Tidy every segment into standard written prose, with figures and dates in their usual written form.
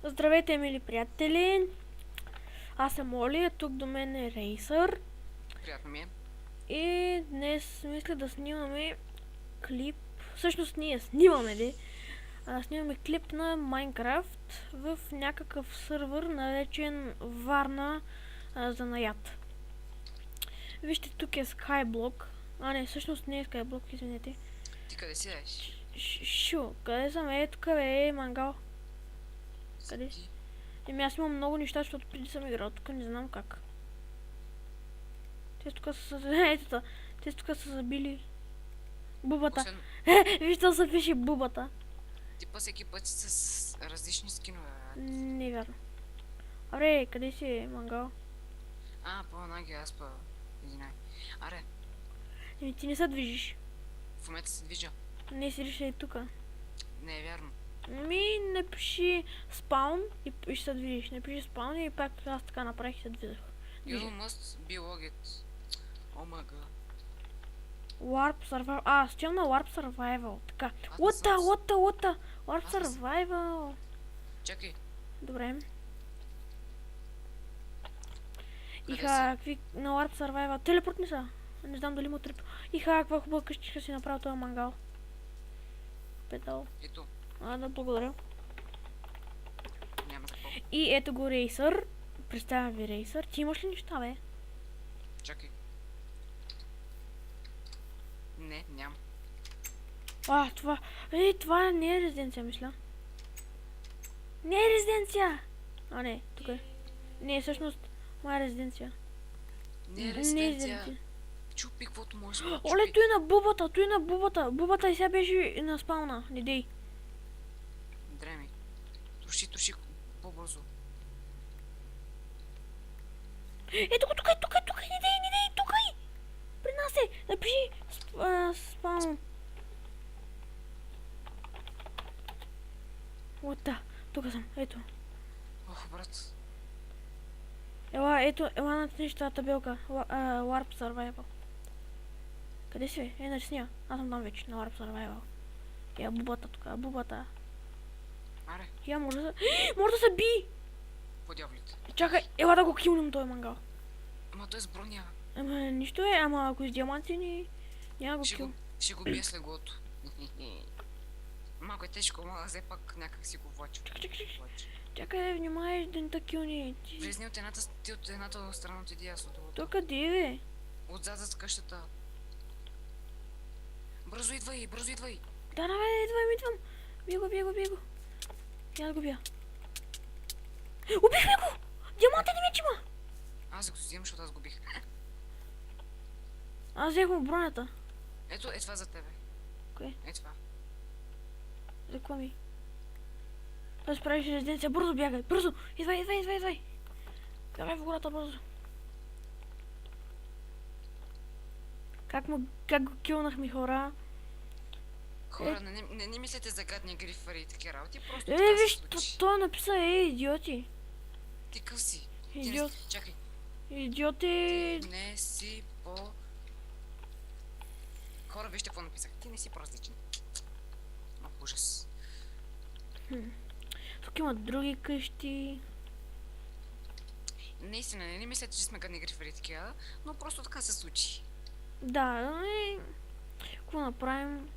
Здравейте, мили приятели! Аз съм Оли, тук до мен е Рейсър. Приятно ми е. И днес мисля да снимаме клип. Всъщност ние снимаме, снимаме клип на Майнкрафт в някакъв сървър, наречен Варна занаят. Вижте, тук е Skyblock. Не, всъщност не е Skyblock, извинете. Ти къде си дадеш? Къде съм? Тук е мангал. Къде си? Аз имам много неща, защото преди съм играл тук, не знам как. Те тук са забили бубата. Вижте, се пише бубата. Ти па всеки път си с различни скинове. Не вярно. Аре, къде си е мангал? По-наги, аз па... Извинай. Аре, Ти не се движиш. в момента се движа. Не седиш ли тука? Не е вярно. Напиши спаун и ще се движиш. Напиши спаун и пак аз така направих и се движах. You must be logged. О май гад. Warp Survival. Стоям на Warp Survival. Така. What? Warp Survival. Чакай. Добре. Къде Какви на Warp Survival. Телепортни са. Не знам дали му трип. Каква хубава къщичка си направил този мангал. Петъл. Ето. Да, благодаря. Няма какво. И ето го Рейсър. Представям ви Рейсър. Ти имаш ли неща, бе? Чакай. Не, нямам. Това не е резиденция, мисля. Не е резиденция! Не, тук е. Не, всъщност, моя резиденция. Не е резиденция. Чупи каквото можеш. Оле, той на бубата. Бубата и сега беше на спауна. Не дей. Дреми. Троши по-бързо. Ето го, тук е, не дей, тук е. При нас е. Напиши спаун. Тук съм, ето. Ох, брат. Ела натнеш тази табелка. Warp Survival. Къде си, бе? Нали сния? Аз съм там вече, на Warp Survival. Бубата тук, бубата. Аре. Може да се би! По дяволите. Чакай, ела да го килнем този мангал. Ама той е с броня. Нищо ама ако с диаманти няма го кил. Ще го бия с леглото. Малко е тежко, ама все пак някак си го влача. Чакай, внимай да не та килни. Влезни от едната страна, отиди аз от другата. То къде, бе? Отзад зад къщата. Бързо идвай! Да, идвам. Бия го. Я го бия. Убихме го! Диамантен меч има! Аз го взимам, защото аз го бих. Аз взех му бронята. Ето, това за тебе. Кое? Това. За какво ми? Да справиш резиденция. Бързо бягай. Бързо! Идвай. Бягай в гората бързо. Как го килнахме, хора? Хора, не мислете за гадни грифари и такива работи, просто така се Виж, случи. той написа, идиоти. Ти къв си? Идиот. Чакай. Идиоти. Ти не си по... Хора, вижте какво написах. Ти не си по-различен. Ужас. Тук има други къщи. Наистина, не мислете, че сме гадни грифари и такива, но просто така се случи. Да, какво направим?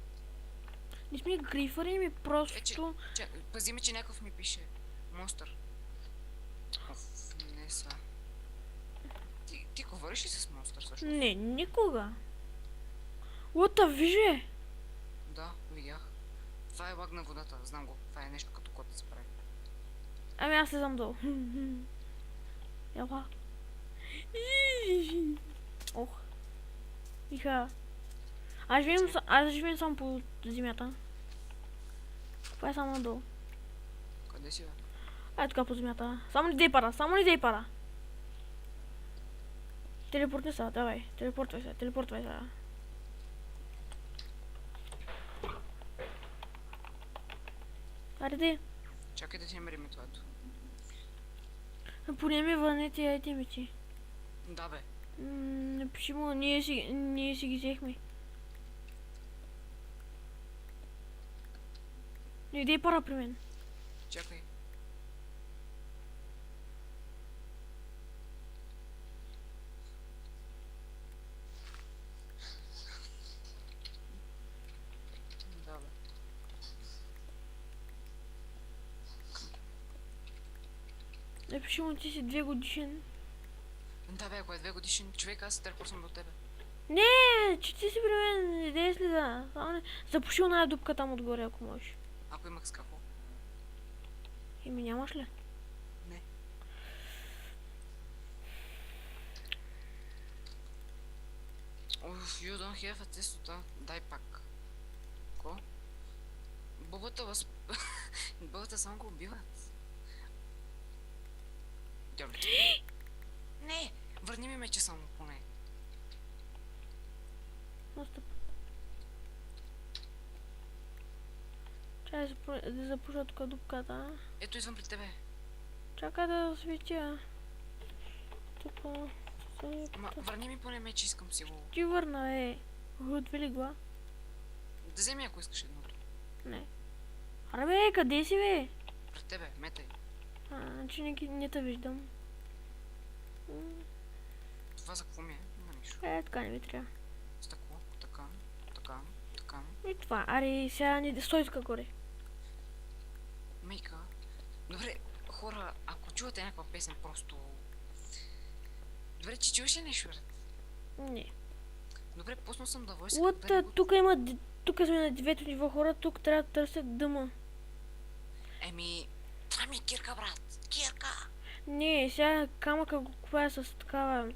Не сме грифари, ми просто... Пази ме, че някакъв ми пише. Монстър. Не са. Ти говориш ли с монстър всъщност? Не, никога. Лота, вижи! Да, видях. Това е лаг на водата, знам го. Това е нещо като код да се прави. Аз слезам долу. Ела. Ох. Аз живеем само по земята. Това е само надолу. Къде си, бе? Тук по земята. Само не дей пара. Телепортни са, давай. Телепортвай се. Аре, Чакай да си намерим това. поне ми върне тия айтемите. Да, бе. Напиши му, ние си ги взехме. Не дей пара при мен. Чакай. Напиши му, ти си 2 годишен. Да бе, ако е 2 годишен човек, аз се телепортвам до тебе. Не, че ти си при мен, не дей следа. Запуши оная дупка там отгоре, ако можеш. Ако имах скафо. Еми нямаш ли? Не. Уф, you don't have a тестота. Дай пак. Ко? Бубата Бубата само го убиват. Дяволите. Не! Върни ми меча само поне. Настъп. Чакай да запуша тук дупката. Ето идвам при тебе. Чакай да осветя. Тук. Ама върни ми поне меч, искам си го. Ти върна, отвели го. Да вземи, ако искаш едното. Не. Аре бе, къде си бе? Пред тебе, метай. Значи не те виждам. Това за какво ми е? Има нищо. Така не ми трябва. Стъкло, така, така, така. И това. Аре, сега не стой тук горе. Мейка. Добре, хора, ако чувате някаква песен, просто... Добре, че чуваш ли нещо, брат? Не. Добре, пуснал съм да войска. Вот, тук има... Тук сме на 9-то ниво хора, тук трябва да търсят дъма. Еми, това ми е кирка, брат. Кирка! Не, сега камъка го купая с такава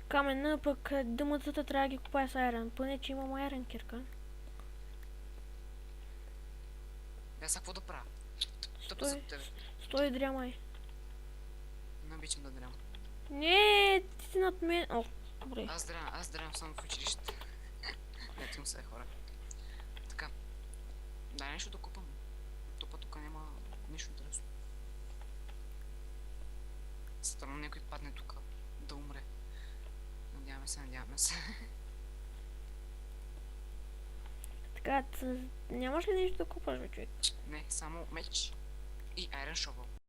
камена, пък дъмъцата трябва да ги купая с айрон. Поне, че имам айрон кирка. Аз какво да правя? Тъпа за тебе. Стой, дрямай. Не обичам да дрям. Не, ти си над мен. О, добре. Аз дрям само в училище. Ето им се, хора. Така. Дай нещо да купам. Тук няма нищо интересно. Странно някой падне тук да умре. Надяваме се. Така, нямаш ли нещо да купаш, бе, човек? Не, само меч и Iron Shovel.